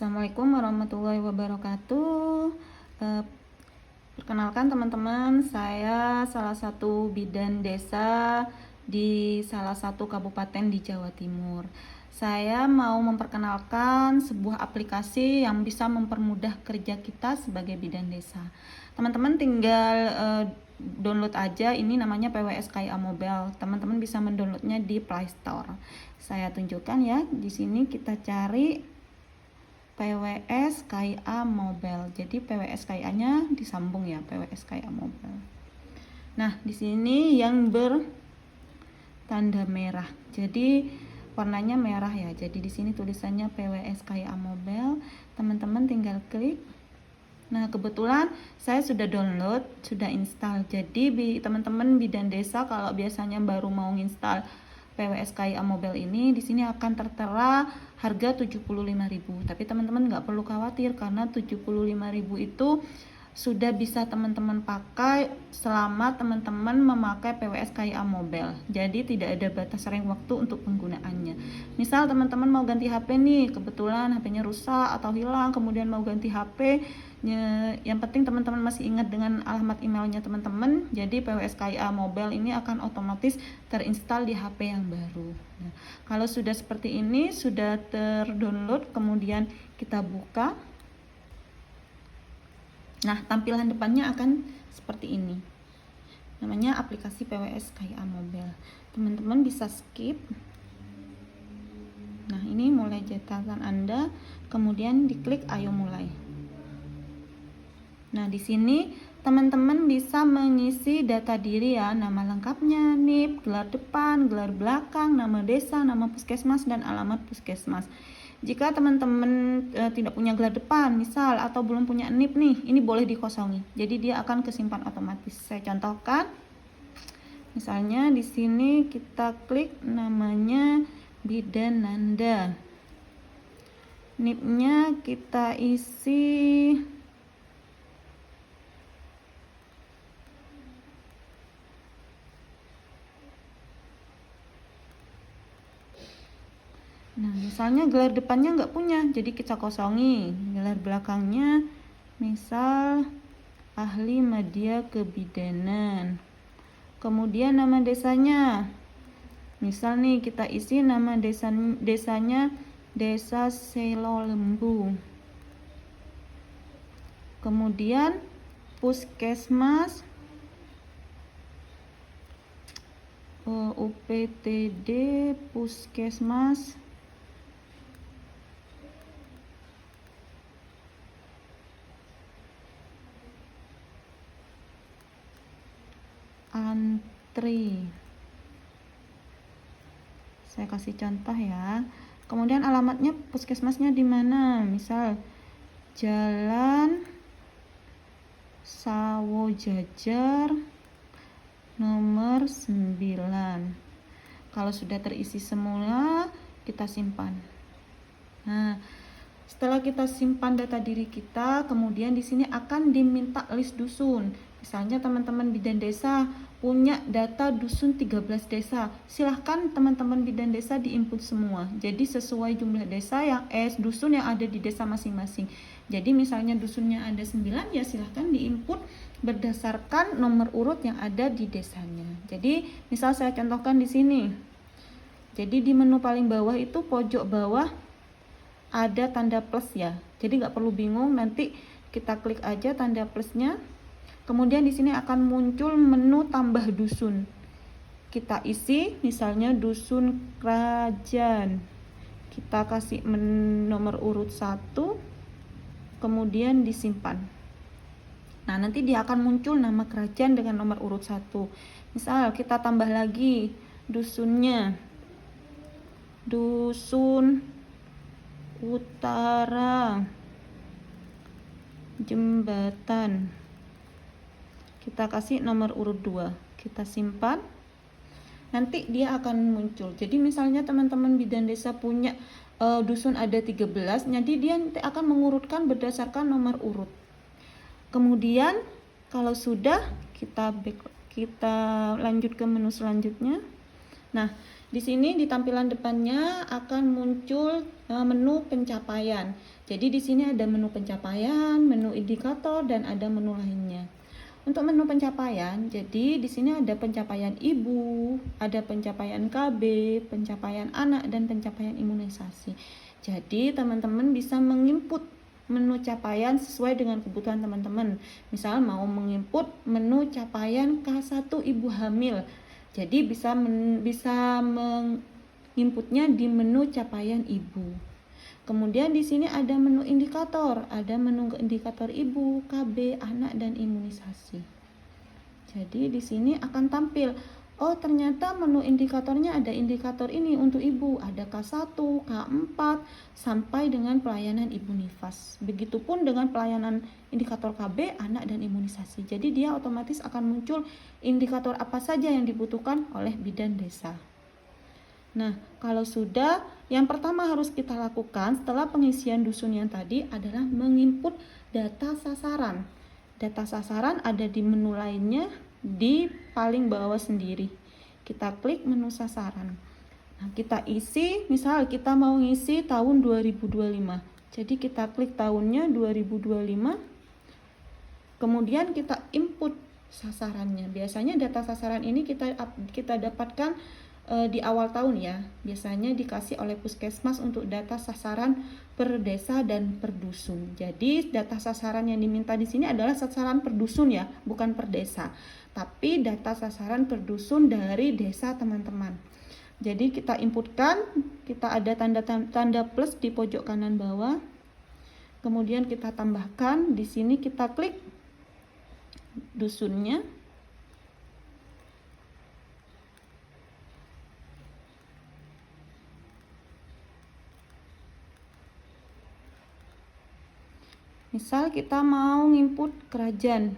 Assalamualaikum warahmatullahi wabarakatuh. Perkenalkan teman-teman, saya salah satu bidan desa di salah satu kabupaten di Jawa Timur. Saya mau memperkenalkan sebuah aplikasi yang bisa mempermudah kerja kita sebagai bidan desa. Teman-teman tinggal download aja, ini namanya PWS KIA Mobile. Teman-teman bisa mendownloadnya di Play Store. Saya tunjukkan ya, di sini kita cari PWS KIA Mobile. Jadi PWS KIA-nya disambung ya, PWS KIA Mobile. Nah, di sini yang bertanda merah. Jadi warnanya merah ya. Jadi di sini tulisannya PWS KIA Mobile. Teman-teman tinggal klik. Nah, kebetulan saya sudah download, sudah install. Jadi teman-teman bidan desa kalau biasanya baru mau install PWS KIA Mobile ini, di sini akan tertera harga 75.000. Tapi teman-teman nggak perlu khawatir karena 75.000 itu sudah bisa teman-teman pakai selama teman-teman memakai PWS KIA Mobile. Jadi tidak ada batas rentang waktu untuk penggunaannya. Misal teman-teman mau ganti HP nih, kebetulan HP-nya rusak atau hilang, kemudian mau ganti HP, yang penting teman-teman masih ingat dengan alamat emailnya teman-teman. Jadi PWS KIA Mobile ini akan otomatis terinstall di HP yang baru. Nah, kalau sudah seperti ini, sudah terdownload, kemudian kita buka. Nah, tampilan depannya akan seperti ini. Namanya aplikasi PWS KIA Mobile. Teman-teman bisa skip. Nah, ini mulai catatan Anda, kemudian diklik ayo mulai. Nah, di sini teman-teman bisa mengisi data diri ya, nama lengkapnya, NIP, gelar depan, gelar belakang, nama desa, nama puskesmas, dan alamat puskesmas. Jika teman-teman tidak punya gelar depan misal atau belum punya NIP nih, ini boleh dikosongi. Jadi dia akan kesimpan otomatis. Saya contohkan. Misalnya di sini kita klik namanya Bidan Nanda. NIP-nya kita isi Nah, misalnya gelar depannya nggak punya, jadi kita kosongi. Gelar belakangnya, misal ahli media kebidanan. Kemudian nama desanya, misal nih kita isi nama desanya Desa Selo Lembu. Kemudian puskesmas, UPTD puskesmas Antri. Saya kasih contoh ya. Kemudian alamatnya puskesmasnya di mana? Misal Jalan Sawo Jajar nomor 9. Kalau sudah terisi semua, kita simpan. Nah, setelah kita simpan data diri kita, kemudian di sini akan diminta list dusun. Misalnya teman-teman bidan desa punya data dusun 13 desa. Silahkan teman-teman bidan desa diinput semua. Jadi sesuai jumlah desa dusun yang ada di desa masing-masing. Jadi misalnya dusunnya ada 9, ya silahkan diinput berdasarkan nomor urut yang ada di desanya. Jadi misal saya contohkan di sini. Jadi di menu paling bawah itu pojok bawah ada tanda plus ya. Jadi nggak perlu bingung, nanti kita klik aja tanda plusnya. Kemudian di sini akan muncul menu tambah dusun. Kita isi misalnya dusun Kerajaan. Kita kasih nomor urut 1, kemudian disimpan. Nah, nanti dia akan muncul nama kerajaan dengan nomor urut 1. Misal kita tambah lagi dusunnya. Dusun Utara Jembatan. Kita kasih nomor urut 2. Kita simpan. Nanti dia akan muncul. Jadi misalnya teman-teman bidan desa punya dusun ada 13, jadi dia nanti akan mengurutkan berdasarkan nomor urut. Kemudian kalau sudah kita lanjut ke menu selanjutnya. Nah, di sini di tampilan depannya akan muncul menu pencapaian. Jadi di sini ada menu pencapaian, menu indikator, dan ada menu lainnya. Untuk menu pencapaian, jadi di sini ada pencapaian ibu, ada pencapaian KB, pencapaian anak, dan pencapaian imunisasi. Jadi teman-teman bisa menginput menu capaian sesuai dengan kebutuhan teman-teman. Misal mau menginput menu capaian K1 ibu hamil. Jadi bisa menginputnya di menu capaian ibu. Kemudian di sini ada menu indikator, ada menu indikator ibu, KB, anak, dan imunisasi. Jadi di sini akan tampil, oh ternyata menu indikatornya ada indikator ini untuk ibu, ada K1, K4, sampai dengan pelayanan ibu nifas. Begitupun dengan pelayanan indikator KB, anak, dan imunisasi. Jadi dia otomatis akan muncul indikator apa saja yang dibutuhkan oleh bidan desa. Nah, kalau sudah, yang pertama harus kita lakukan setelah pengisian dusun yang tadi adalah menginput data sasaran. Data sasaran ada di menu lainnya di paling bawah sendiri. Kita klik menu sasaran. Nah, kita isi, misal kita mau ngisi tahun 2025. Jadi kita klik tahunnya 2025. Kemudian kita input sasarannya. Biasanya data sasaran ini kita dapatkan di awal tahun ya, biasanya dikasih oleh puskesmas untuk data sasaran per desa dan per dusun. Jadi data sasaran yang diminta di sini adalah sasaran per dusun ya, bukan per desa. Tapi data sasaran per dusun dari desa teman-teman. Jadi kita inputkan, kita ada tanda plus di pojok kanan bawah. Kemudian kita tambahkan, di sini kita klik dusunnya. Misal kita mau nginput kerajaan.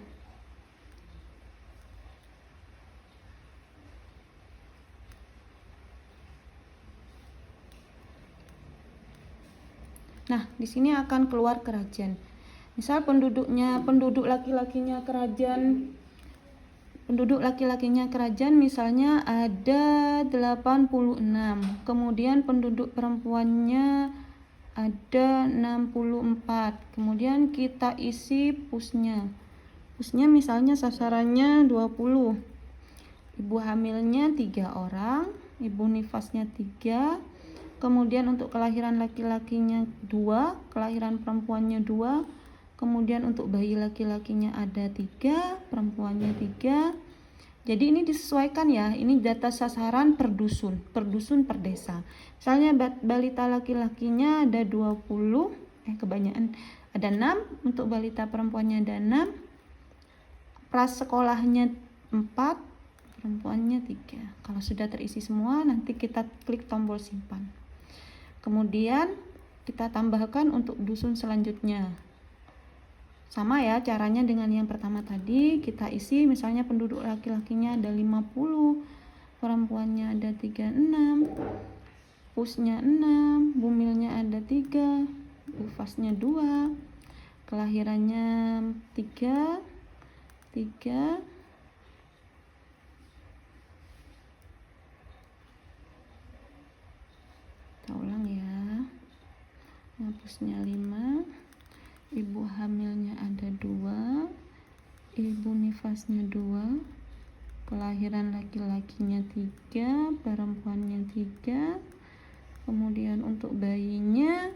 Nah, di sini akan keluar kerajaan. Misal penduduk laki-lakinya kerajaan misalnya ada 86. Kemudian penduduk perempuannya ada 64. Kemudian kita isi pusnya. Pusnya misalnya sasarannya 20. Ibu hamilnya 3 orang, ibu nifasnya 3. Kemudian untuk kelahiran laki-lakinya 2, kelahiran perempuannya 2. Kemudian untuk bayi laki-lakinya ada 3, perempuannya 3. Jadi ini disesuaikan ya, ini data sasaran per dusun per desa. Misalnya balita laki-lakinya ada 20, kebanyakan ada 6, untuk balita perempuannya ada 6, pras sekolahnya 4, perempuannya 3. Kalau sudah terisi semua, nanti kita klik tombol simpan. Kemudian kita tambahkan untuk dusun selanjutnya. Sama ya caranya dengan yang pertama tadi, kita isi misalnya penduduk laki-lakinya ada 50, perempuannya ada 36, pusnya 6, bumilnya ada 3, bufasnya 2, kelahirannya 3. Kita ulang ya. Pusnya 5. Ibu hamilnya ada 2, ibu nifasnya 2, kelahiran laki-lakinya 3, perempuannya 3, kemudian untuk bayinya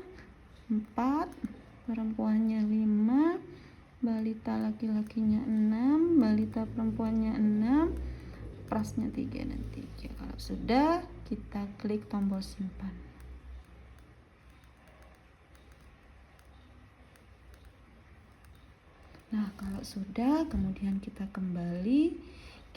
4, perempuannya 5, balita laki-lakinya 6, balita perempuannya 6, prasnya 3 dan 3. Kalau sudah, kita klik tombol simpan. Nah, kalau sudah, kemudian kita kembali,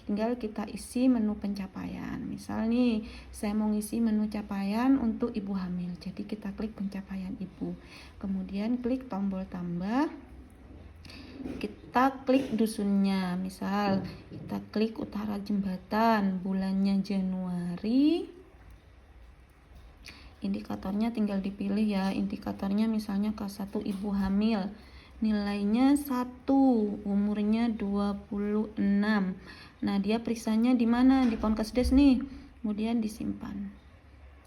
tinggal kita isi menu pencapaian. Misal nih, saya mau ngisi menu capaian untuk ibu hamil. Jadi kita klik pencapaian ibu. Kemudian klik tombol tambah. Kita klik dusunnya. Misal kita klik utara jembatan, bulannya Januari. Indikatornya tinggal dipilih ya. Indikatornya misalnya K1 ibu hamil. Nilainya 1, umurnya 26. Nah, dia periksanya di mana? Di Ponkesdes nih. kemudian disimpan.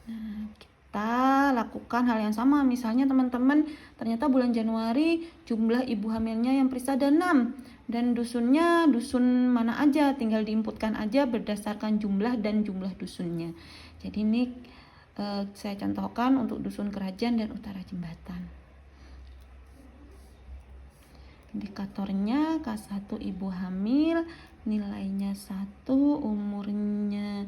Nah, kita lakukan hal yang sama. Misalnya teman-teman, ternyata bulan Januari jumlah ibu hamilnya yang periksa ada 6 dan dusunnya dusun mana aja, tinggal diinputkan aja berdasarkan jumlah dan jumlah dusunnya. Jadi ini saya contohkan untuk dusun Kerajaan dan Utara Jembatan. Indikatornya K1 ibu hamil, nilainya 1, umurnya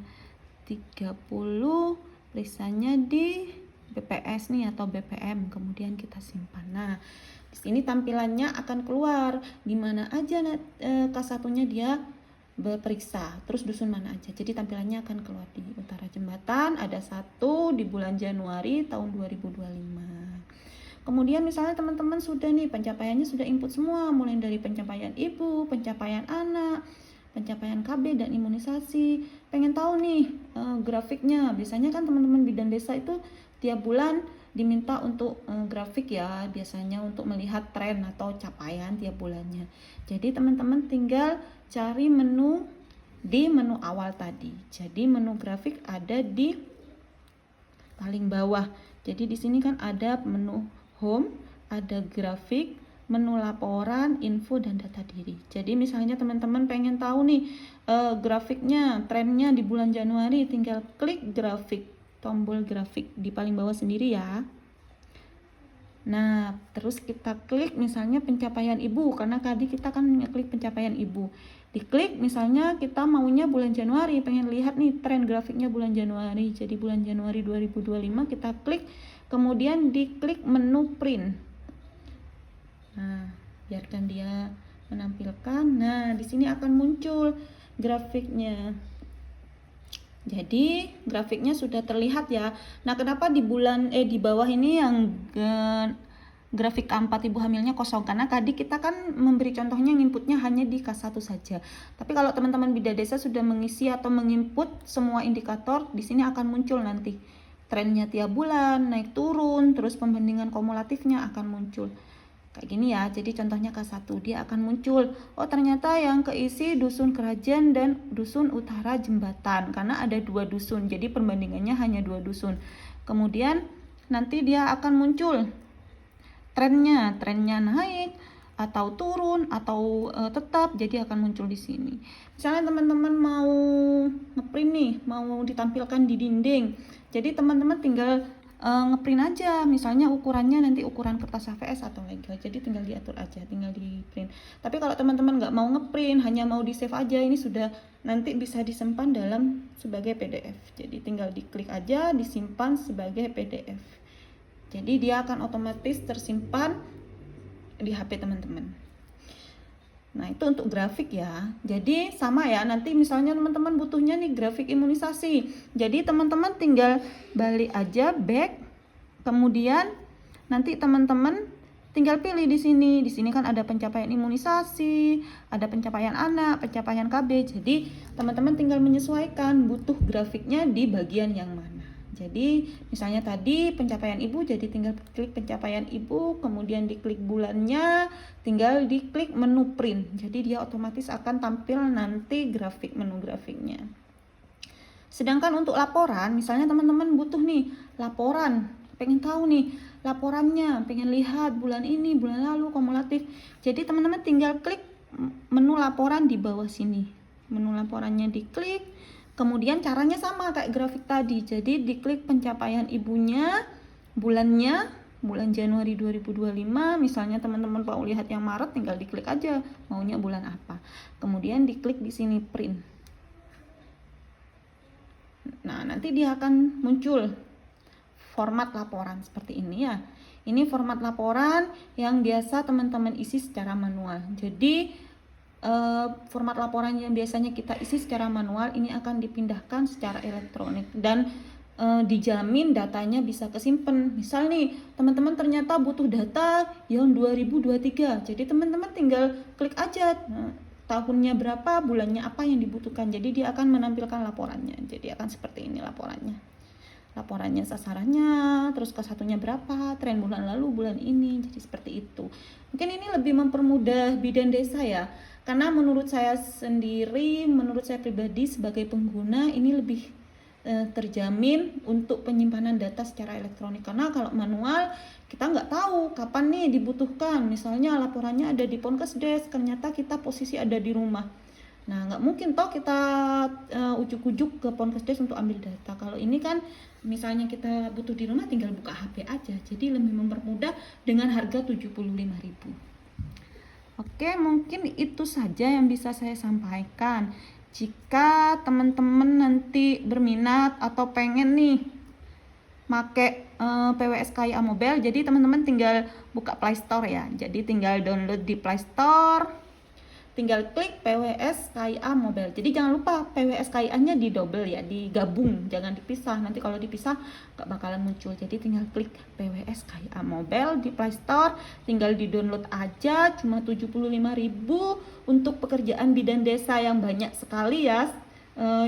30, periksanya di BPS nih atau BPM, kemudian kita simpan. Nah, di sini tampilannya akan keluar di mana aja K1-nya dia berperiksa, terus dusun mana aja. Jadi tampilannya akan keluar di Utara Jembatan, ada 1 di bulan Januari tahun 2025. Kemudian misalnya teman-teman sudah nih, pencapaiannya sudah input semua, mulai dari pencapaian ibu, pencapaian anak, pencapaian KB dan imunisasi. Pengen tahu nih grafiknya. Biasanya kan teman-teman bidan desa itu tiap bulan diminta untuk grafik ya, biasanya untuk melihat tren atau capaian tiap bulannya. Jadi teman-teman tinggal cari menu di menu awal tadi. Jadi menu grafik ada di paling bawah. Jadi di sini kan ada menu home, ada grafik, menu laporan, info, dan data diri. Jadi misalnya teman-teman pengen tahu nih grafiknya, trennya di bulan Januari, tinggal klik grafik, tombol grafik di paling bawah sendiri ya. Nah, terus kita klik misalnya pencapaian ibu, karena tadi kita kan ngeklik pencapaian ibu. Diklik misalnya kita maunya bulan Januari, pengen lihat nih tren grafiknya bulan Januari. Jadi bulan Januari 2025 kita klik, kemudian diklik menu print. Nah, biarkan dia menampilkan. Nah, di sini akan muncul grafiknya. Jadi grafiknya sudah terlihat ya. Nah, kenapa di bawah ini yang grafik K4 ibu hamilnya kosong? Karena tadi kita kan memberi contohnya inputnya hanya di K1 saja. Tapi kalau teman-teman bidan desa sudah mengisi atau menginput semua indikator, di sini akan muncul nanti trennya tiap bulan, naik turun, terus pembandingan kumulatifnya akan muncul. Kayak gini ya, jadi contohnya K1, dia akan muncul. Oh, ternyata yang keisi dusun Kerajaan dan dusun Utara Jembatan, karena ada 2 dusun, jadi perbandingannya hanya 2 dusun. Kemudian nanti dia akan muncul trennya naik atau turun atau tetap, jadi akan muncul di sini. Misalnya teman-teman mau ngeprint nih, mau ditampilkan di dinding, jadi teman-teman tinggal ngeprint aja, misalnya ukurannya nanti ukuran kertas HVS atau legal, jadi tinggal diatur aja, tinggal di print. Tapi kalau teman-teman nggak mau ngeprint, hanya mau di save aja, ini sudah nanti bisa disimpan dalam sebagai PDF, jadi tinggal diklik aja, disimpan sebagai PDF. Jadi dia akan otomatis tersimpan di HP teman-teman. Nah, itu untuk grafik ya. Jadi sama ya, nanti misalnya teman-teman butuhnya nih grafik imunisasi. Jadi teman-teman tinggal balik aja back. Kemudian nanti teman-teman tinggal pilih di sini. Di sini kan ada pencapaian imunisasi, ada pencapaian anak, pencapaian KB. Jadi teman-teman tinggal menyesuaikan butuh grafiknya di bagian yang mana. Jadi misalnya tadi pencapaian ibu, jadi tinggal klik pencapaian ibu, kemudian diklik bulannya, tinggal diklik menu print. Jadi dia otomatis akan tampil nanti grafik, menu grafiknya. Sedangkan untuk laporan, misalnya teman-teman butuh nih laporan, pengen tahu nih laporannya, pengen lihat bulan ini, bulan lalu, kumulatif. Jadi teman-teman tinggal klik menu laporan di bawah sini. Menu laporannya diklik. Kemudian caranya sama kayak grafik tadi. Jadi diklik pencapaian ibunya, bulannya, bulan Januari 2025. Misalnya teman-teman mau lihat yang Maret, tinggal diklik aja maunya bulan apa. Kemudian diklik di sini print. Nah, nanti dia akan muncul format laporan seperti ini ya. Ini format laporan yang biasa teman-teman isi secara manual. Jadi format laporan yang biasanya kita isi secara manual ini akan dipindahkan secara elektronik dan dijamin datanya bisa kesimpan. Misal nih teman-teman ternyata butuh data yang 2023, jadi teman-teman tinggal klik aja tahunnya berapa, bulannya apa yang dibutuhkan, jadi dia akan menampilkan laporannya. Jadi akan seperti ini laporannya sasarannya, terus K1-nya berapa, tren bulan lalu, bulan ini, jadi seperti itu. Mungkin ini lebih mempermudah bidan desa ya, karena menurut saya sendiri, menurut saya pribadi sebagai pengguna, ini lebih terjamin untuk penyimpanan data secara elektronik. Karena kalau manual kita nggak tahu kapan nih dibutuhkan. Misalnya laporannya ada di Ponkesdes, ternyata kita posisi ada di rumah. Nah, nggak mungkin toh kita ujuk-ujuk ke Ponkesdes untuk ambil data. Kalau ini kan misalnya kita butuh di rumah, tinggal buka HP aja. Jadi lebih mempermudah dengan harga 75.000. Oke, mungkin itu saja yang bisa saya sampaikan. Jika teman-teman nanti berminat atau pengen nih make PWS KIA Mobile, jadi teman-teman tinggal buka Play Store ya. Jadi tinggal download di Play Store, tinggal klik PWS KIA Mobile. Jadi jangan lupa PWS KIA-nya didouble ya, digabung, jangan dipisah. Nanti kalau dipisah gak bakalan muncul. Jadi tinggal klik PWS KIA Mobile di Play Store, tinggal di-download aja, cuma 75.000 untuk pekerjaan bidan desa yang banyak sekali ya.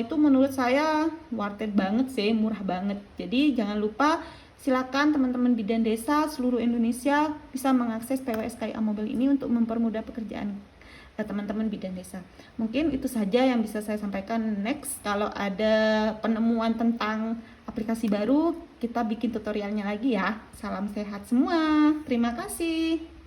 Itu menurut saya worth it banget sih, murah banget. Jadi jangan lupa, silakan teman-teman bidan desa seluruh Indonesia bisa mengakses PWS KIA Mobile ini untuk mempermudah pekerjaan teman-teman bidan desa. Mungkin itu saja yang bisa saya sampaikan. Next, kalau ada penemuan tentang aplikasi baru, kita bikin tutorialnya lagi ya. Salam sehat semua. Terima kasih.